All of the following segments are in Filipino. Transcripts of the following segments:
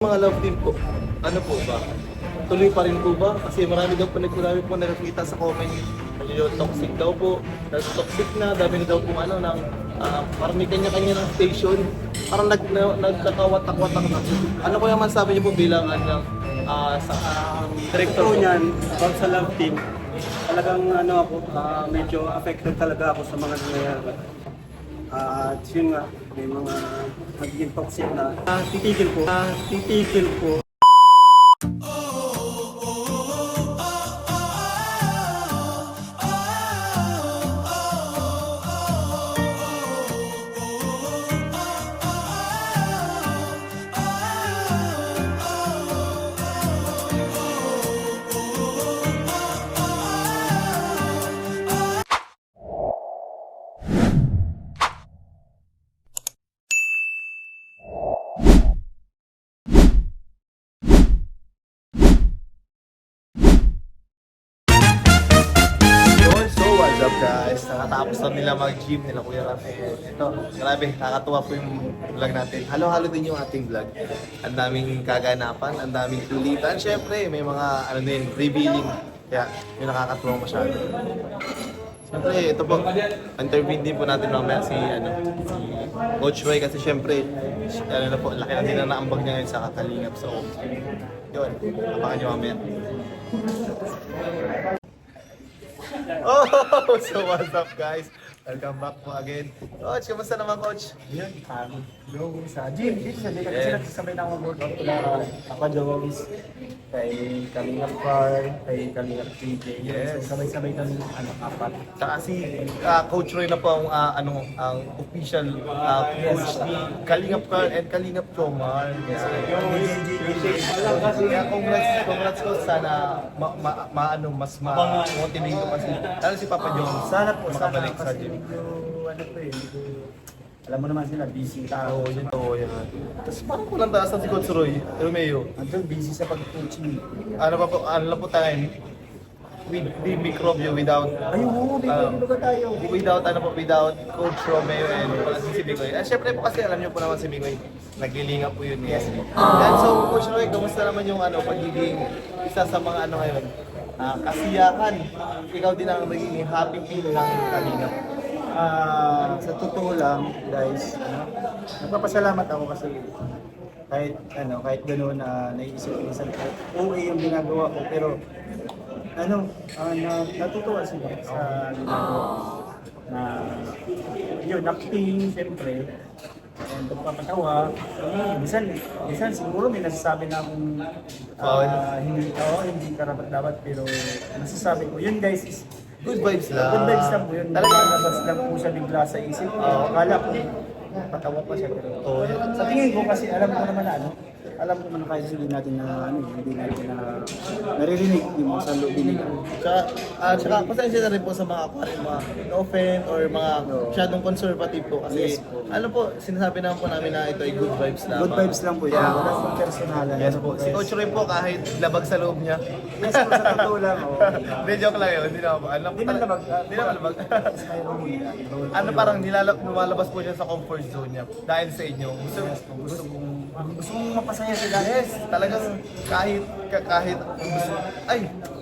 Mga love team po, ano po ba? Tuloy pa rin po ba? Kasi marami daw po nakakita sa comment. Yung toxic daw po, toxic na, dami na daw po ano, ng, parang may kanya-kanya ng station. Parang nagkakawatak-watak na po. Ano ko yung masasabi niyo po bilang ano, sa director Ito po? niyan, about sa love team, talagang ano ako, medyo affected talaga ako sa mga nangyayari. At yun nga, may mga nagiging toxic na titigil po. So what's up guys? Nakatapos na nila mag-gym nila Kuya Rafael. Ito, grabe, nakakatuwa po yung vlog natin. Halo-halo din yung ating vlog. Ang daming kaganapan, ang daming kulitan. Siyempre, may mga ano din, revealing. Kaya, yung nakakatuwa masyado. Siyempre, ito po, interview din po natin mamaya si Coach Roy kasi siyempre, ano na po, laki na din na naambag niya ngayon sa Kakalingap. So, yun, abangan niyo mamaya. Oh, so what's up guys? Welcome back po again. Coach, kamusta naman Coach? Yan, go sa gym. Dito sa kasi Yeah. nagsasabay na ako workout ko na Papa Jones, kay Kalingap Car, kay Kalingap TJ. Yes. So, sabay-sabay kami, apat. Saka si Coach Roy na po ang official coach ni Kalingap Carl and Kalingap Chomar. Kaya congrats ko sana mas ma-motivate ko kasi lalo si Papa Jones Sana po, makabalik sa kasi gym. alam mo naman sila, busy tao. Oo, yun to, yan. Tapos parang kulang taas na si Coach Roy, Romeo. Andun, busy sa pag-coaching. Ano lang po tayo, with the microbio without Ay, oo, bigyan tayo. without Coach Romeo and si Bigoy. Syempre po kasi alam niyo po naman si Bigoy, naglilinga po yun. Yes. And so Coach Roy, kamusta naman yung pagiging isa sa mga ngayon? Kasiyahan. Ikaw din ang naging happy feel ng Kalingap. Sa totoo lang, guys, nagpapasalamat ako kasi kahit gano'n na naiisip ko minsan kahit okay yung ginagawa ko, pero natutuwa sila sa ginagawa ko. Na yun, acting, siyempre, and pagpapatawa. Minsan siguro may nasasabi na akong hindi karapat-dapat, pero nasasabi ko, yun guys is Good vibes lang. good vibes lang po yun. Talagang Labas lang po siya bigla sa isip ko. Akala ko, patawa pa siya. Pero Oo, yan. sa tingin ko kasi alam ko naman alam ko naman kahit hindi natin hindi natin na naririnig yung mga salubin nila. Tsaka pasensya na rin po sa mga no-offend or mga masyadong conservative po kasi Yes po. ano po, sinasabi naman po namin na ito ay good vibes lamang. Good vibes lang po yan. Yeah. Wala pong personalan. Yes po. Si Coach Roy po kahit labag sa loob niya. Yes po, sa totoo lang. Hindi, joke lang yun. Hindi naman. Hindi man labag. Hindi naman labag. Ano parang lumalabas po siya sa comfort zone niya dahil sa inyo. Gusto mong mapasaya sila. Yes, talagang kahit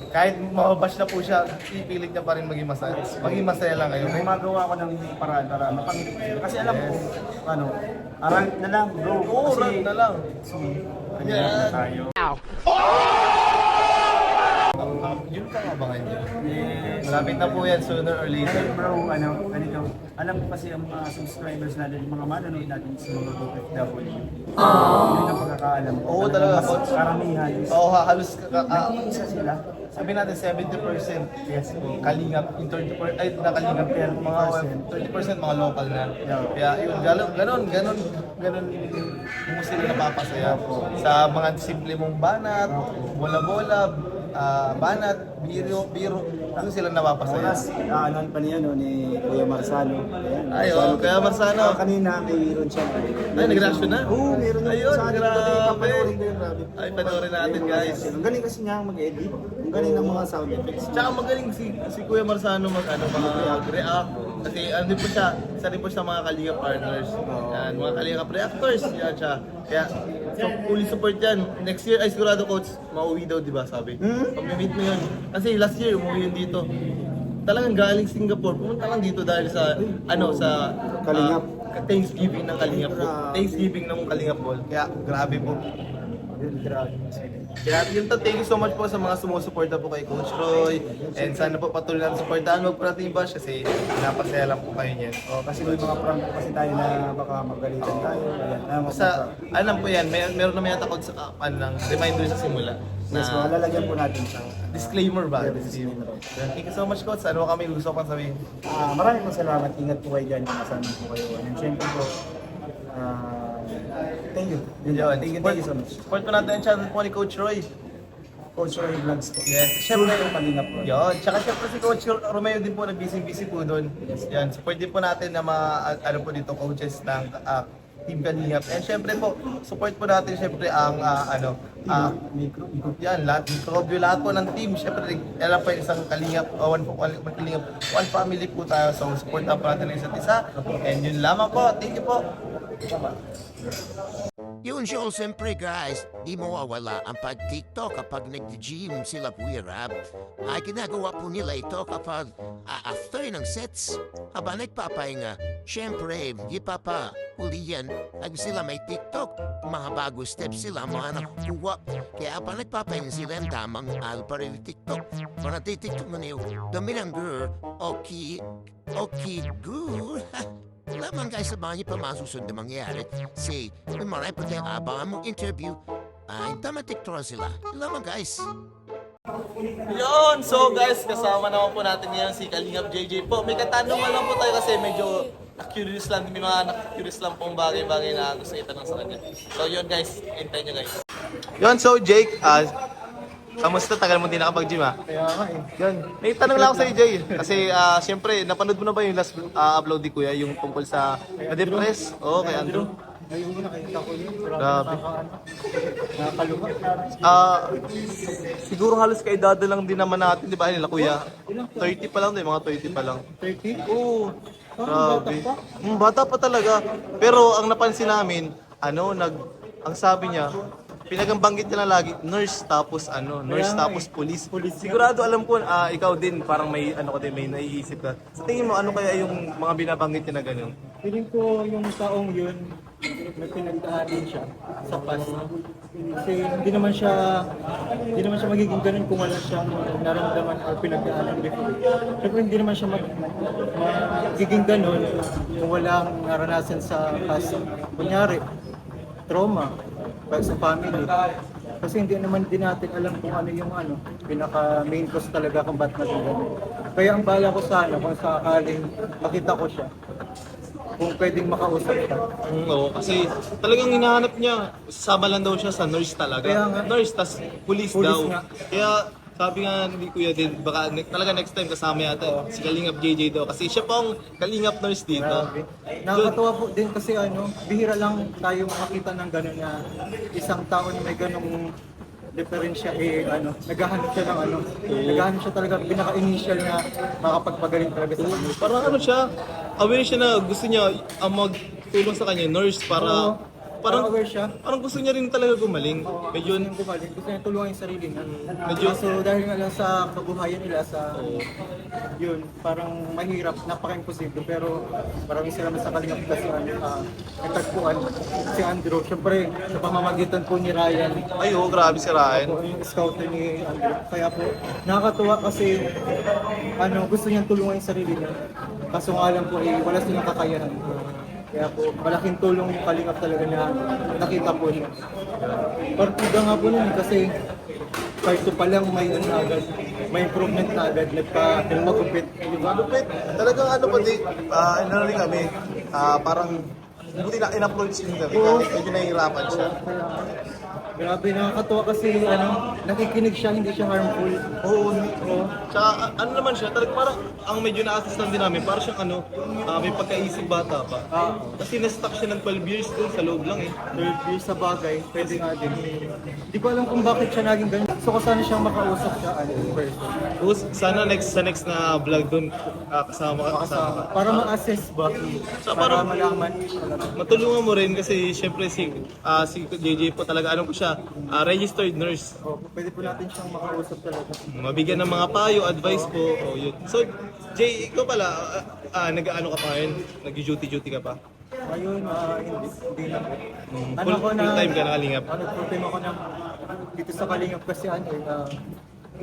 kahit mababash na po siya, ipilit niya pa rin maging masaya. Maging masaya lang kayo. May magawa ko ng paraan para mapangiti sila. Kasi alam ko, arang na lang bro. Oo, Kasi, rant na lang. Kanya na tayo. Yun ka abangan niyo. Yes. Malapit na po yan sooner or later. Pero bro, ganito, alam ko kasi ang mga subscribers natin, yung mga manonood natin sa mga OFW. Yun ang pagkakaalam ko. Oo, talaga. Mas karamihan. Oo, halos Nag-iisa sila. sabi natin 70% Yes, Kalingap, yung 30% ay na Kalingap pero mga 30% mga local na. Kaya yun, ganon mo sila napapasaya sa mga simple mong banat, bola-bola, banat, biro, doon sila napapasaya. Oras, ano pa niya ni Kuya Marsano. Ay, Kuya Marsano. Kanina mayroon siya. Ay, nag-reaction na? Oo, meron na. Ayun, Sa atin, grabe. papanoorin ko yun, grabe. Ay, panoorin natin, guys. Ang galing kasi niya mag-edit. Ang galing ng mga sound effects. Tsaka magaling si Kuya Marsano mag-react. Kasi ano po siya, isa rin po siya mga Kalingap partners. Yan, mga Kalingap reactors. Yan siya. Kaya So, fully support yan. Next year, ay sigurado coach, mauwi daw, di ba, sabi? Pag-meet mo yun. Kasi last year, umuwi yun dito. Talagang galing Singapore, pumunta lang dito dahil sa, sa Kalingap. Thanksgiving ng Kalingap po. Thanksgiving ng Kalingap Ball. Kaya, grabe po. Kaya yun to, thank you so much po sa mga sumusuporta po kay Coach Roy. And sana po patuloy natin supportahan. Huwag po natin i-bash kasi napasaya lang po kayo niyan. Kasi may mga prank po kasi tayo na baka magalitan tayo. Ayan. Basta, alam po yan, meron naman yata ako sa reminder sa simula. Yes, lalagyan po natin siya. Disclaimer ba? Disclaimer. Thank you so much, Coach. Ano kami gusto pang sabihin? Maraming po salamat. Ingat po kayo dyan. Masama po kayo. And syempre po, thank you. Thank you so much. Support po natin ang channel po ni Coach Roy. Coach Roy Vlogs po. Yes. Siyempre yung Kalingap po. Yun. Tsaka syempre si Coach Romeo din po, nag-busy po doon. Yan. Support din po natin na ano po dito, coaches ng Team Kalingap. And syempre po, support po natin syempre ang yan, lahat po ng team. Syempre, alam po yung isang Kalingap, one Kalingap, one family po tayo. So, support po natin ang isa't isa. And yun lamang po. Thank you po. Yun siya, siyempre guys, di mawawala ang pag-TikTok kapag nag-gym sila Kuya Rab. Ay ginagawa po nila ito kapag after ng sets. Aba nagpapahinga, siyempre, di pa uli yan. Pag sila may TikTok, mga bago steps sila, mga nakukuha. Kaya pa nagpapahinga sila ang tamang alpa rin TikTok. Para TikTok mo niyo, dami ng girl, okay, good. Lamang guys, sa mga pa masusunod na mangyayari. Say, may maray pa tayong abangan mong interview. Ay, tama TikTok sila. Lamang guys. Yun! So guys, kasama naman po natin ngayon si Kalingap JJ po. May katanungan lang po tayo kasi medyo na-curious lang. May mga na-curious lang pong bagay-bagay na gusto itanong sa kanya. So yun guys, hintay nyo guys. Yun, so Jake, kamusta? Tagal mo din nakapag-gym ha? Kaya nga eh. Yun. May tanong lang ako sa Jay. Kasi siyempre, napanood mo na ba yung last upload ni Kuya, yung tungkol sa na-depress? Oo, kay Andrew. Ngayon mo nakikita ko yun. Grabe. Nakakalunga. Siguro halos kay Dada lang din naman natin, di ba nila Kuya? 30 pa lang, mga 30 pa lang. 30? Oo. Bata Grabe. pa? Bata pa talaga. Pero ang napansin namin, ang sabi niya, pinagbanggit niya na lagi, nurse tapos Kaya nga police. Police nga. Sigurado alam ko, ikaw din, parang may may naiisip ka. Sa tingin mo, ano kaya yung mga binabanggit niya na gano'n? Feeling ko yung taong yun, may pinagdaanan siya sa past. Kasi hindi naman siya magiging ganun kung wala siyang naramdaman or pinagdaanan before. Siyempre hindi naman siya magiging ganun kung walang naranasan sa past. Kunyari, trauma, pag sa family. Kasi hindi naman din natin alam kung ano yung pinaka main cause talaga kung ba't natin ganun. Kaya ang bala ko sana kung sakaling makita ko siya, kung pwedeng makausap ka. Oo, kasi talagang hinahanap niya, sasama lang daw siya sa nurse talaga. Kaya nga. Nurse, tas police Police daw. nga. Kaya sabi nga ni Kuya din, baka talaga next time kasama yata si Kalingap JJ daw. Kasi siya pa ang Kalingap nurse dito. Grabe. Nakakatuwa po din kasi bihira lang tayo makakita ng gano'n na isang tao na may ganong diferensya naghahanap siya ng naghahanap siya talaga pinaka-initial na makapagpagaling talaga sa kanya. Parang siya, aware siya na gusto niya ang magtulong sa kanya, nurse, para Parang aware siya. parang gusto niya rin talaga gumaling. Medyo, Gusto niya gumaling, gusto niya tulungan yung sarili niya. Medyo- So dahil nga lang sa kabuhayan nila yun, parang mahirap, napaka-imposible. Pero maraming salamat sa Kalingap kasi nagtagpuan si Andrew. Siyempre, sa pamamagitan po ni Ryan, ay grabe si Ryan. po yung scouter ni Andrew. Kaya po, nakakatuwa kasi gusto niyang tulungan yung sarili niya. Kaso nga lang po, wala silang kakayahan. Kaya po, malaking tulong yung Kalingap talaga na nakita po niya. Partida nga po nun kasi part 2 pa lang may agad, may improvement na agad, nagpa-magupit. Malupit. Talagang pati, rin kami, parang buti na in-approach din kami. Oo. Medyo nahihirapan siya. Grabe, nakakatuwa kasi nakikinig siya, hindi siya harmful. Oo, oo. Tsaka ano naman siya, talagang parang ang medyo na-assist lang din namin, parang siyang may pagkaisip bata pa. Kasi na-stuck siya ng 12 years dun sa loob lang eh. 12 years sa bagay, pwede nga din. Hindi ko alam kung bakit siya naging ganyan. So ko sana siyang makausap siya in person. Tapos sana sa next na vlog dun, kasama ka. Para ma-assess ba? So, Para parang- malaman. Matulungan mo rin kasi syempre si JJ po talaga ano po siya, registered nurse. O, pwede po natin siyang makausap talaga. Mabigyan ng mga payo, advice po. Oh, yun. So, Jay, ikaw pala, nag-ano ka pa ngayon? Nag-duty ka pa? Ayun, hindi na po. Full time ka na kalingap? Full time ako dito sa Kalingap kasi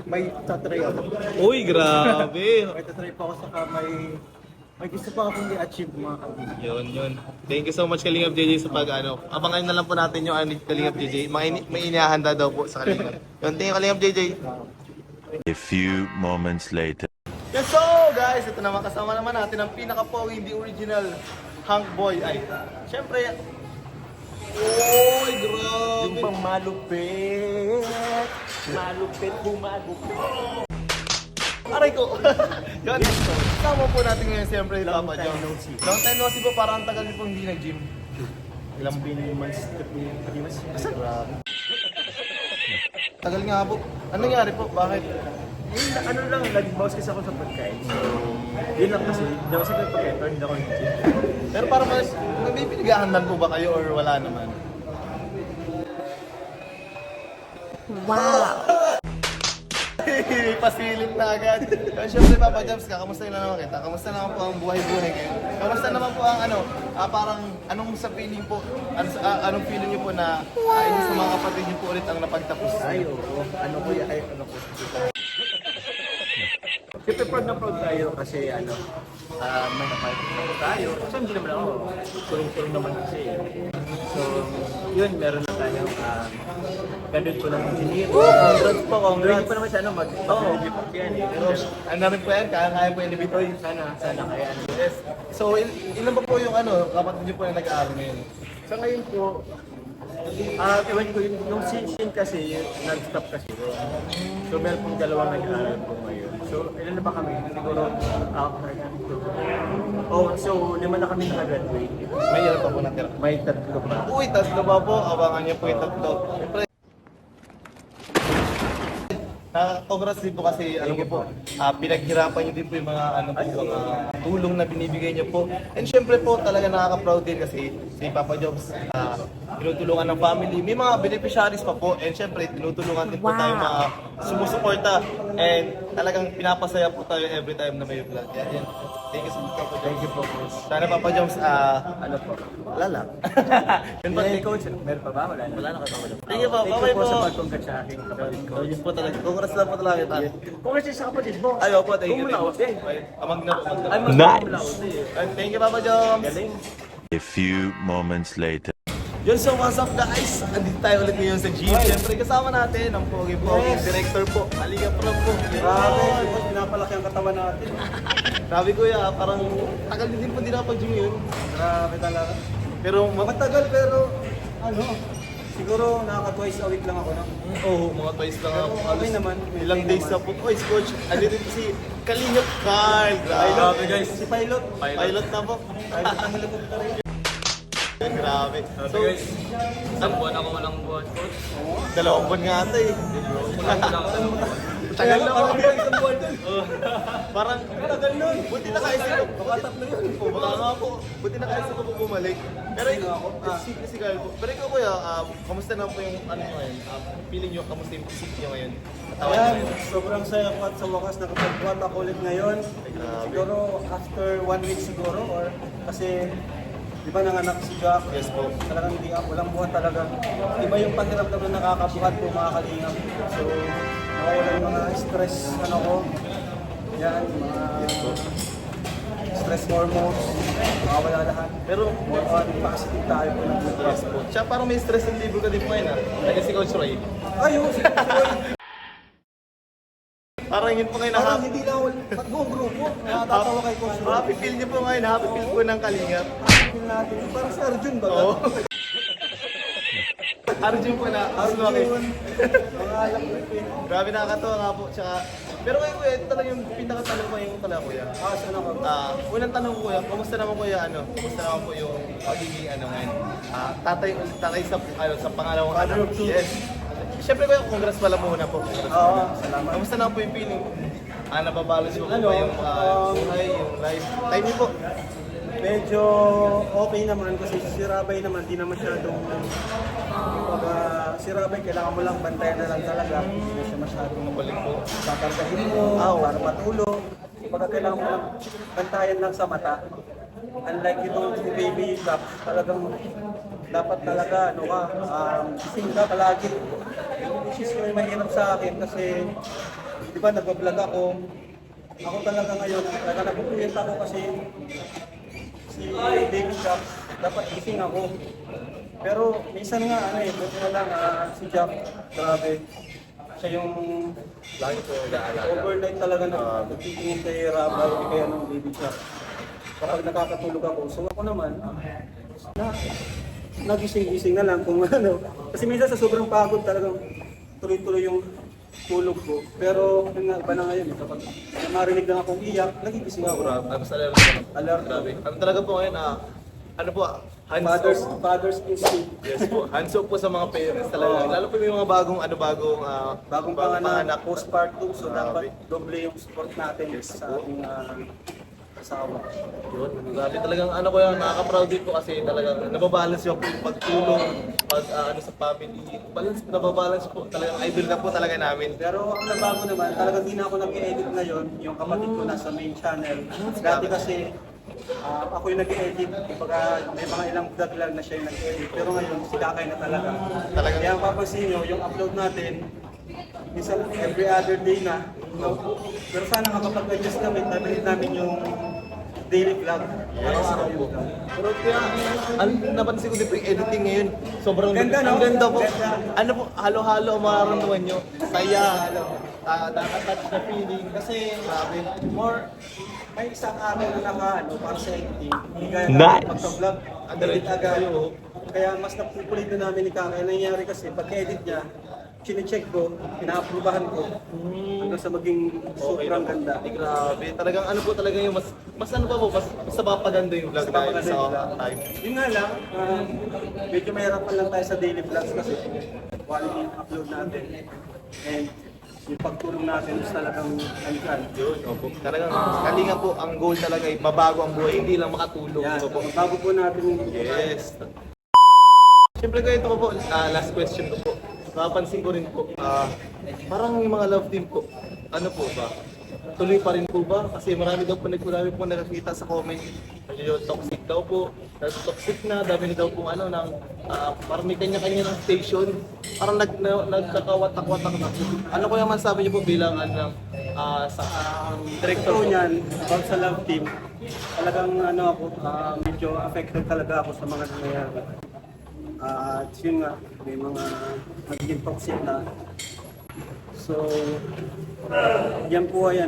may tatry ako. Uy, grabe! May tatry pa ako saka may gusto pa akong i-achieve mga kaibigan. Yun. Thank you so much Kalingap JJ sa abangan na lang po natin yung Kalingap JJ. May inihahanda daw po sa Kalingap. Yun, thank you Kalingap JJ. A few moments later. Yes, so guys, ito naman kasama naman natin ang pinaka-pogi, the original Hank Boy. Ay, syempre, oy, grabe! Yung bang malupit. Malupit, bumagupit. Aray ko! Yan, kasama po natin ngayon siyempre si Papa John. Long time no see po, parang ang tagal niyo pong hindi nag-gym. Ilang months? 3 months? Grabe. Tagal nga po. Ano nangyari po? Bakit? Ano lang, nag-bounce kasi ako sa pagkain. So, yun lang kasi. Hindi ako sa pagkain, pero hindi ako nag-gym. Pero parang may pinaghahandan po ba kayo or wala naman? Pasilip na agad. Pero syempre Papa Jams, kakamusta na naman kita? Kamusta naman po ang buhay-buhay ngayon? Kamusta naman po ang parang anong sa feeling po? Anong feeling niyo po na isa sa mga kapatid niyo po ulit ang napagtapos? Ay, oo. Ano ko. Siyempre proud na proud tayo kasi may napagod tayo. Kasi hindi naman ako. Tulong-tulong naman kasi. So, yun, meron na tayong graduate ko ng engineering. Congrats po, congrats. Hindi pa naman siya mag-deliver yan eh. Pero ano namin po yan? Kaya po yan ni Bitoy. Sana kaya Yes. So, ilan ba po yung kapatid niyo po na nag-aaral ngayon? Sa ngayon po, ewan ko yung scene kasi, nag-stop kasi. So, meron pong dalawang nag-aaral po ngayon. So, ilan na ba kami? Siguro, so 5 na kami nakagraduate. May ilan pa po natira? May 3 pa. Uy, 3 ba po? Abangan niyo po yung 3. Siyempre, congrats din po kasi pinaghirapan niyo din po yung mga mga tulong na binibigay niyo po. And syempre po talaga nakaka-proud din kasi si Papa Jobs tinutulungan ng family. May mga beneficiaries pa po and syempre tinutulungan din po tayo mga sumusuporta and talagang pinapasaya po tayo every time na may vlog. Yan. Thank you so much Papa Jobs. Thank you po. Sana Papa Jobs, Ano po? wala lang. Yun po, Hey, coach, meron pa ba? Wala na. wala na kayo Papa Jobs. Thank you po, Thank bye you po sa po. pag-congrats sa aking kapatid ko. Yun po talaga. Congrats lang po talaga kita. Congrats sa kapatid mo. Ayaw po, thank you. Kumulaot din. Amag na po. Ay, Nice. Thank you, Papa Joms. Galing. A few moments later. Yun, so what's up guys? Andito tayo ulit ngayon sa gym. Siyempre kasama natin ang pogi-pogi director po. Halika pro po. Grabe, pinapalaki ang katawan natin. Sabi ko parang tagal din po hindi nakapag-gym yun. Grabe talaga. Pero Matagal pero siguro nakaka-twice a week lang ako na. mga twice lang ako. Okay naman. Ilang days na po. Oy, coach, andito po si Kalingap Carl. Grabe guys. Si Pilot. Pilot na po. Pilot ng helicopter rin. Grabe. So, Isang buwan ako walang buwan, coach. 2 buwan nga ata eh. Kulang ko lang sa Tagal na Parang ako. isang buwan dun. Parang tagal nun. Buti nakaisip ko. Baka 3 yun. Baka nga po. Buti nakaisip ko po bumalik. Pero ikaw, si Carl po. Pero ikaw kuya, kamusta na po yung ano nyo ngayon? Feeling nyo, kamusta yung isip nyo ngayon? Katawan nyo Ayan, ngayon? sobrang saya ko at sa wakas nakapag-buhat ako ulit ngayon. Siguro after 1 week siguro or kasi di ba nanganak si Jack? Yes po. Talagang hindi ako, walang buhat talaga. Iba yung pakiramdam na nakakabuhat po mga kalingap. So, nawawala yung mga stress, yan, mga stress hormones, nawawala lahat. Pero, More on, positive tayo po ng buhay. yes po. Siya parang may stress ng libo ka din po ngayon Lagi si Coach Roy. Ayun, Parang yun po ngayon parang hindi lang ako, buong grupo, nakatatawa kay Coach Roy. Happy feel niyo po ngayon. Happy feel po ng Kalingap. Feel natin, parang si Arjun ba? Oo. Arjun po na. Arjun. Mga alam ko ito. Grabe nakakatawa nga po. Tsaka, pero kayo kuya, ito talaga yung pinakatanong ko yung talaga kuya. Saan ako? Unang tanong ko kuya, kamusta naman kuya kamusta naman po yung pagiging ngayon? Tatay sa pangalawang Father anak. of two. Yes. Siyempre kuya, congrats pala muna po. Congrats Oo, pala. salamat. Kamusta naman po yung feeling? Nababalance mo po Ano, ba yung buhay, yung life? Time niyo po. Medyo okay naman kasi si Rabay naman, di naman masyadong si Rabay, kailangan mo lang bantayan na lang talaga. Hindi na siya masyadong Balik po. kakargahin mo para matulog. Pagka kailangan mo lang bantayan lang sa mata. Unlike itong baby trap, talagang dapat talaga gising ka palagi. Which is yung mahirap sa akin kasi di ba nag-vlog ako. Ako talaga ngayon, talaga nagpupuyat ako kasi si Baby Jack, dapat gising ako. Pero minsan nga, buti na lang, si Jack, grabe. Siya yung Lagi po nag-aalala. overnight talaga nagtitingin kay Rabay, kaya ng Baby Jack. Kapag nakakatulog ako, so ako naman, nagising-gising na lang kung ano. Kasi minsan sa sobrang pagod talagang tuloy-tuloy yung tulog ko. Pero yun nga, iba na ngayon, kapag marinig lang akong iyak, nagigising ako. Mas alert po. Alert. Grabe. Talaga po ngayon, ano po, hands off. Father's instinct. Yes po, hands off po sa mga parents talaga. Lalo po yung mga bagong Bagong panganak, postpartum, so Grabe. dapat doble yung support natin Yes sa po. ating asawa. Yun, grabe talagang ko yung nakaka-proud din po kasi talagang nababalance yung pagtulong, sa family. Nababalance po, talagang idol na po talaga namin. Pero ang nabago naman, talagang di na ako nag-edit ngayon, yung kapatid ko nasa main channel. Dati kasi, ako yung nag-edit, kumbaga may mga ilang vlog lang na siya yung nag-edit. Pero ngayon, si Kakay na talaga. Talagang- Kaya ang papansin nyo, yung upload natin, minsan every other day na. Pero sana makapag-adjust kami, nabilit namin yung daily vlog. Yes, Araw-araw po. yung vlog. Pero kaya, napansin ko din po yung editing ngayon. Sobrang Ganda, no? ang ganda po. Ganda. Ano po, halo-halo ang mararamdaman nyo. Saya, nakatouch na feeling. Kasi, grabe. May isang araw na para sa editing. Hindi kaya Nice. pagka-vlog, Ang edit diretso agad. kayo. Kaya mas napupulit na namin ni Kakay. Nangyayari kasi, pagka-edit niya, chine-check ko, pina-approvahan ko, hanggang sa maging sobrang ganda. Grabe. Talagang ano po talaga yung mas ano pa po, mas napapaganda yung vlog Mas dahil napapaganda sa yung vlog. time. Yun nga lang, medyo mahirapan lang tayo sa daily vlogs kasi quality yung upload natin. And yung pagtulong natin is talagang andyan. Yun, opo. Talagang kalinga po, ang goal talaga ay mabago ang buhay, hindi lang makatulong. Yan, Opo. bago po natin yung Yes. Siyempre ko ito po, last question ko po. Napansin ko rin po, parang yung mga love team po, ano po ba? Tuloy pa rin po ba? Kasi marami marami po nakakita sa comment. Medyo toxic daw po. Toxic na, dami na daw po parang may kanya-kanya ng station. Parang nagkakawatak-watak na. Ano ko yung masabi niyo po bilang sa director director po? niyan, about sa love team, talagang medyo affected talaga ako sa mga nangyayari. At yun nga, may mga nagiging toxic na. So, yan po ay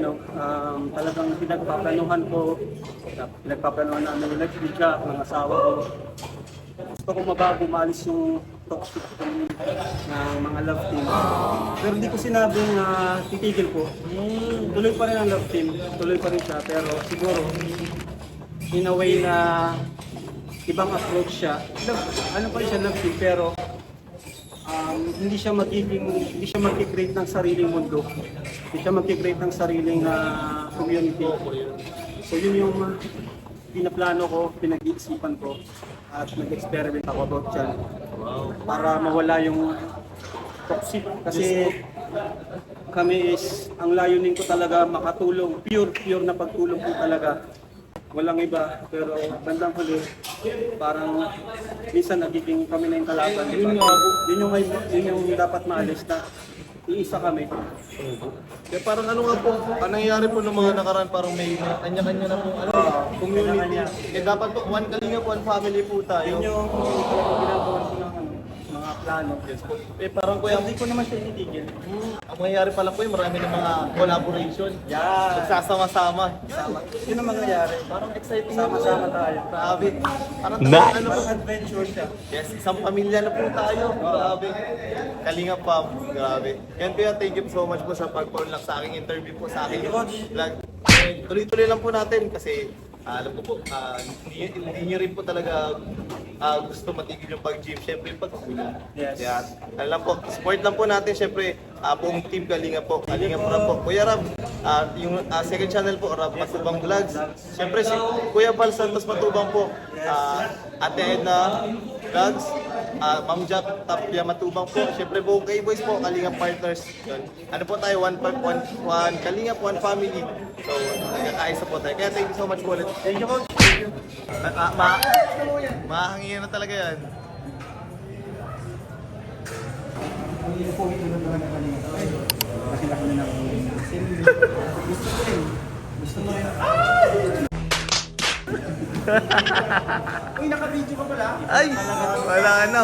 talagang pinagpaplanuhan namin ni Jack, ng asawa ko. Gusto ko mabago, maalis yung toxic ng mga love team. Pero hindi ko sinabing titigil ko. Tuloy pa rin ang love team, tuloy pa rin siya. Pero siguro, in a way na ibang approach siya. Ano pa rin siya love team, pero hindi siya mag-create ng sariling mundo. Hindi siya mag-create ng sariling community. So yun yung pinaplano ko, pinag-iisipan ko, at nag-experiment ako about dyan. Para mawala yung toxic. Kasi kami is, ang layunin ko talaga makatulong, pure na pagtulong ko talaga. Walang iba, pero bandang huli, parang minsan nagiging kami na yung kalaban. Diba? Yun yung dapat maalis na iisa kami. Kaya parang ano nga po, ang nangyayari po ng mga nakaraan, parang may kanya-kanya na po community. Kaya dapat po, one kalinga po, one family po tayo. Yun yung talagang ginagawa ko ng mga plano. Yes po. Parang kuya, Hindi ko naman siya initigil. ang mangyayari pala po marami ng mga collaboration. Yeah. Nagsasama-sama. Yun ang mangyayari. Parang exciting na po. Sama-sama tayo. Grabe. Parang Nice. ano po. Parang adventure siya. Yes, isang pamilya na po tayo. Grabe. Kalinga pa. Grabe. Yan kuya, thank you so much po sa pag-unlock sa aking interview po sa aking vlog. Tuloy-tuloy lang po natin kasi alam ko po, hindi nyo rin po talaga gusto matigil yung pag-gym. Siyempre, pag-ulan. Yes. Yan. Ano lang po, support lang po natin. Siyempre, buong team Kalinga po. Kalinga po rin po. Kuya Rab, yung second channel po, Rab Matubang Vlogs. Siyempre, si Kuya Val Santos Matubang po. Ate Edna Vlogs. Ma'am Jack Tapia Matubang po. Siyempre, buong K-Boys po, Kalinga Partners. Yun. Ano po tayo, one Kalinga, one family. So, nagkakaisa po tayo. Kaya thank you so much po ulit. Thank you, Coach. Thank you. Mahangin na talaga yan. Uy, naka-video ka pala? Ay! Wala na.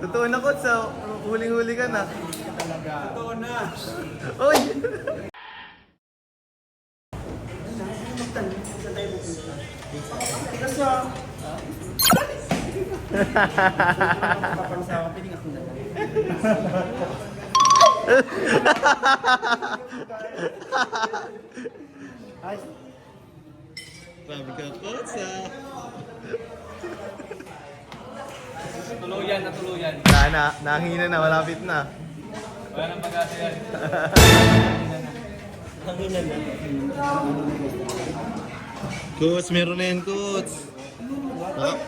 Totoo na, Coach. Huling-huli ka na. Totoo na. Uy! Tigas siya. Kapansawa, piling ako na. Ay, Grabe ka, Coach. Tuluyan na tuluyan. Nahihina na. Malapit na. Wala nang pag-asa yan. Coach, meron na yan, Coach.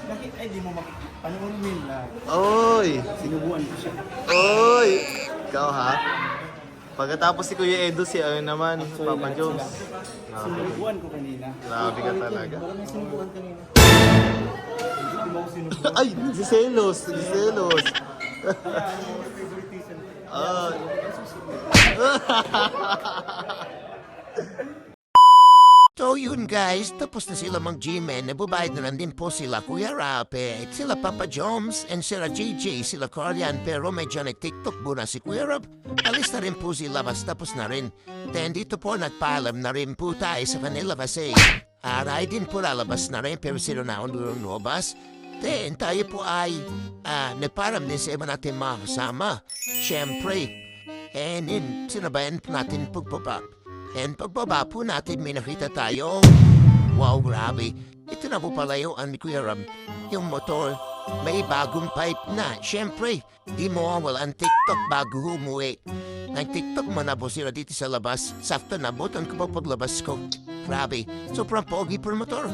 bakit ay di mo panoorin mo yun lang. Oy! Sinubuan ko siya. Oy! Ikaw ha? Pagkatapos si Kuya Edo, si ano naman, Papa Jones. Sinubuan ko kanina. Grabe ka talaga. Baka may sinubuan kanina. Ay! Si Celos! Si Celos! Ah. So yun guys, tapos na sila mag-gym and nabubayad na lang din po sila Kuya Rap at sila Papa Joms and sila JJ, sila Carlian pero medyo nag-TikTok muna si Kuya Rap. Alis na rin po sila mas tapos na rin. Then dito po nagpaalam na rin po tayo sa kanila kasi aray din po lalabas na rin pero sila na lumabas. Then tayo po ay nagparam din sa iba natin mga kasama. Siyempre, and yun, sinabayan po natin pagpapa. And pagbaba po natin may nakita tayo. Wow, grabe. Ito na po pala yung ni Kuya Ram. Yung motor, may bagong pipe na. Siyempre, di mo wala ang TikTok bago umuwi. Nag-TikTok mo na po sila dito sa labas. Sakto na butan ko pa paglabas ko. Grabe, sobrang pogi per motor.